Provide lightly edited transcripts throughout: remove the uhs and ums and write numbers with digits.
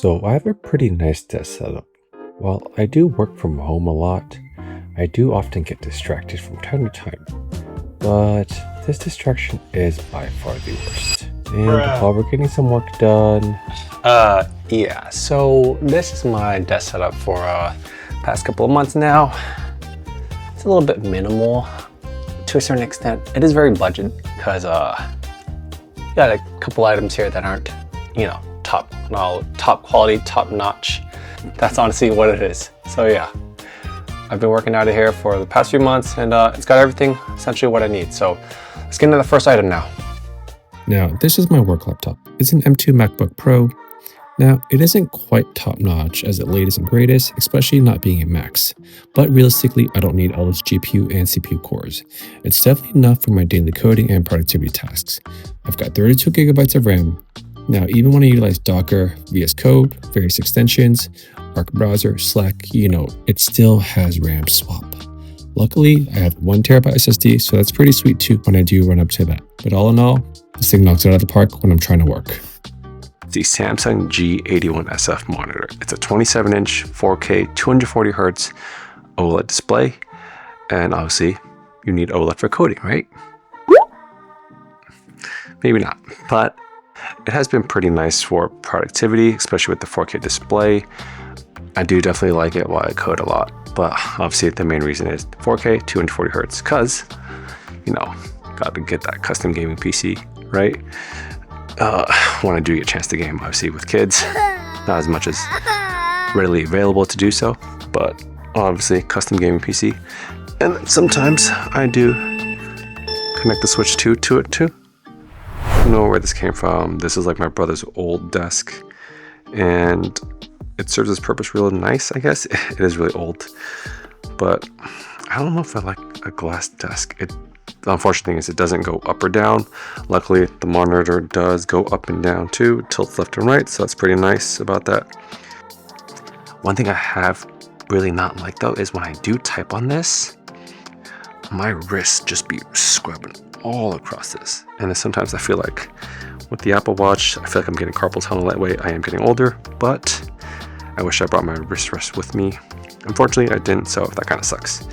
So I have a pretty nice desk setup. While I do work from home a lot, I do often get distracted from time to time. But this distraction is by far the worst. And while we're getting some work done... Yeah, so this is my desk setup for past couple of months now. It's a little bit minimal to a certain extent. It is very budget because got a couple items here that aren't, top quality, top notch. That's honestly what it is. So yeah, I've been working out of here for the past few months, and it's got everything essentially what I need. So let's get into the first item now. Now, this is my work laptop. It's an M2 MacBook Pro. Now, it isn't quite top-notch as the latest and greatest, especially not being a Max. But realistically, I don't need all those GPU and CPU cores. It's definitely enough for my daily coding and productivity tasks. I've got 32 gigabytes of RAM. Now, even when I utilize Docker, VS Code, various extensions, Arc Browser, Slack, it still has RAM swap. Luckily, I have 1 terabyte SSD, so that's pretty sweet too when I do run up to that. But all in all, this thing knocks it out of the park when I'm trying to work. The Samsung G81SF monitor. It's a 27-inch 4K 240Hz OLED display, and obviously you need OLED for coding, right? Maybe not, but it has been pretty nice for productivity, especially with the 4K display. I do definitely like it while I code a lot, but obviously the main reason is 4K 240Hz because, got to get that custom gaming PC, right? When I do get a chance to game, obviously with kids, not as much as readily available to do so, but obviously custom gaming PC. And sometimes I do connect the Switch 2 to it too. I don't know where this came from. This is like my brother's old desk, and it serves its purpose really nice, I guess. It is really old, but I don't know if I like a glass desk. The unfortunate thing is it doesn't go up or down. Luckily, the monitor does go up and down too, tilts left and right, so that's pretty nice about that. One thing I have really not liked though is when I do type on this, my wrists just be scrubbing all across this. And then sometimes I feel like with the Apple Watch, I feel like I'm getting carpal tunnel that way. I am getting older, but I wish I brought my wrist rest with me. Unfortunately, I didn't, so that kind of sucks.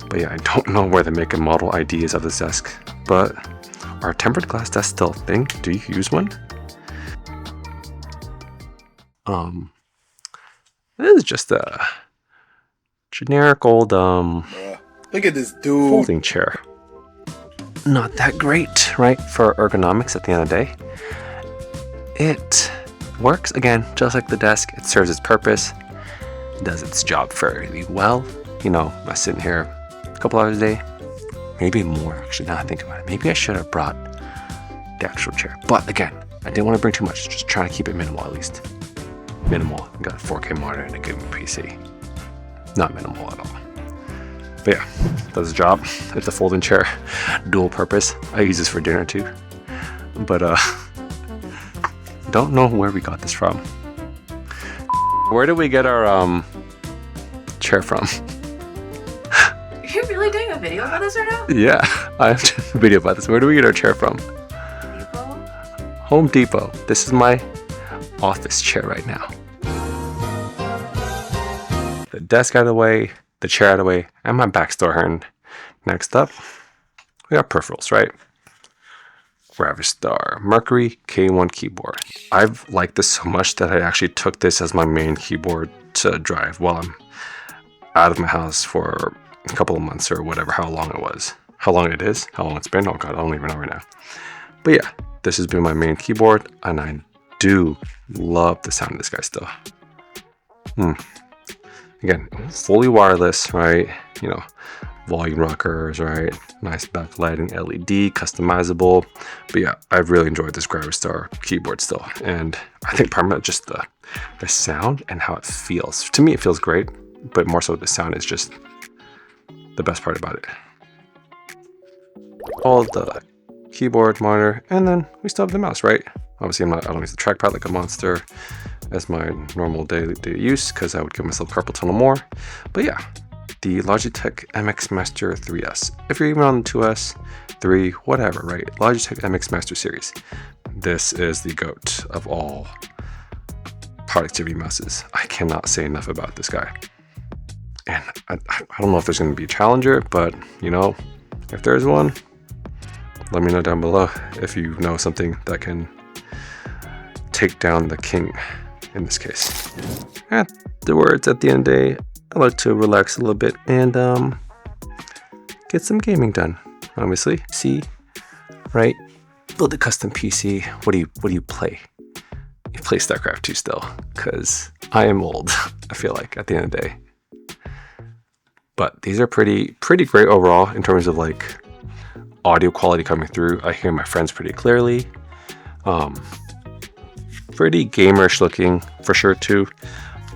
But yeah, I don't know where the make and model ID is of this desk, but are tempered glass desks still a thing? Do you use one? This is just a generic old look at this dude. Folding chair. Not that great, right? For ergonomics at the end of the day. It works again, just like the desk. It serves its purpose, does its job fairly well. I'm sitting here a couple hours a day, maybe more actually, now I think about it. Maybe I should have brought the actual chair, but again, I didn't want to bring too much, just trying to keep it minimal at least. Minimal. I got a 4K monitor and a gaming PC. Not minimal at all. But yeah, does the job. It's a folding chair, dual purpose. I use this for dinner too. But don't know where we got this from. Where did we get our chair from? You're really doing a video about this right now? Yeah, I have a video about this. Where do we get our chair from? Depot? Home Depot. This is my office chair right now. The desk out of the way, the chair out of the way, and my back still hurting. Next up, we got Peripherals, right? Gravistar Mercury K1 keyboard. I've liked this so much that I actually took this as my main keyboard to drive while I'm out of my house for a couple of months or whatever, how long it was. How long it is, how long it's been, oh god, I don't even know right now. But yeah, this has been my main keyboard, and I do love the sound of this guy still. Again, fully wireless, right? Volume rockers, right? Nice backlighting, LED, customizable. But yeah, I've really enjoyed this Gravistar keyboard still. And I think primarily just the sound and how it feels. To me, it feels great, but more so the sound is just the best part about it. All the keyboard, monitor, and then we still have the mouse, right? Obviously, I don't use the trackpad like a monster as my normal daily use because I would give myself carpal tunnel more. But yeah, the Logitech MX Master 3S. If you're even on the 2S, 3, whatever, right? Logitech MX Master series. This is the GOAT of all productivity mouses. I cannot say enough about this guy. And I don't know if there's going to be a challenger, but you know, if there's one, let me know down below if you know something that can take down the king in this case. Afterwards, at the end of the day, I like to relax a little bit and get some gaming done. Obviously, see, right? Build a custom PC. What do you play? You play StarCraft 2 still, because I am old. I feel like at the end of the day. But these are pretty great overall in terms of like audio quality coming through. I hear my friends pretty clearly. Pretty gamerish looking for sure too,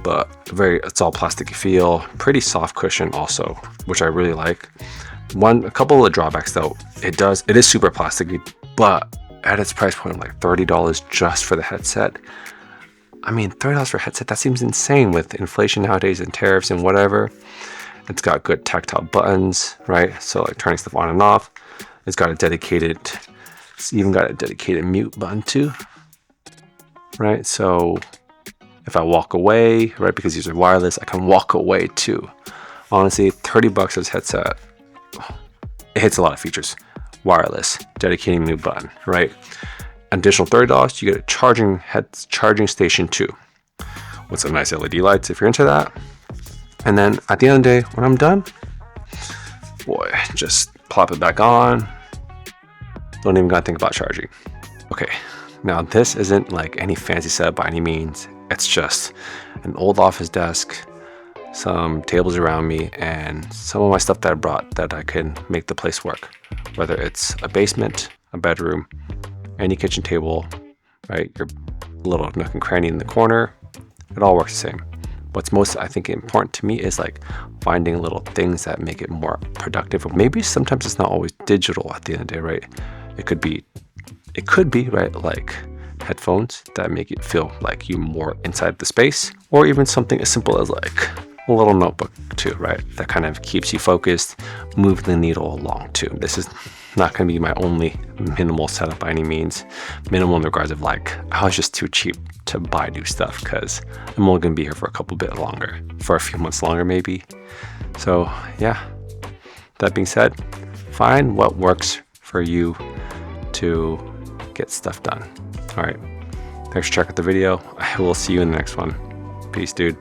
but it's all plasticky feel. Pretty soft cushion also, which I really like. A couple of the drawbacks though, it is super plasticky, but at its price point of like $30 just for the headset. I mean, $30 for a headset, that seems insane with inflation nowadays and tariffs and whatever. It's got good tactile buttons, right? So like turning stuff on and off. It's even got a dedicated mute button too, right? So if I walk away, right, because these are wireless, I can walk away too. Honestly, $30 for this headset, it hits a lot of features. Wireless, dedicating mute button, right? Additional $30, you get a charging station too, with some nice LED lights if you're into that. And then at the end of the day, when I'm done, boy, just plop it back on. Don't even gotta think about charging. Okay, now this isn't like any fancy setup by any means. It's just an old office desk, some tables around me, and some of my stuff that I brought that I can make the place work. Whether it's a basement, a bedroom, any kitchen table, right? Your little nook and cranny in the corner, it all works the same. What's most, I think, important to me is like finding little things that make it more productive. Or maybe sometimes it's not always digital at the end of the day, right? It could be, right? Like headphones that make it feel like you're more inside the space, or even something as simple as like a little notebook too, right? That kind of keeps you focused, moving the needle along too. This is not going to be my only minimal setup by any means. Minimal in regards of like, I was just too cheap to buy new stuff because I'm only going to be here for a few months longer maybe. So yeah, that being said, find what works for you to get stuff done. All right, thanks for checking out the video. I will see you in the next one. Peace, dude.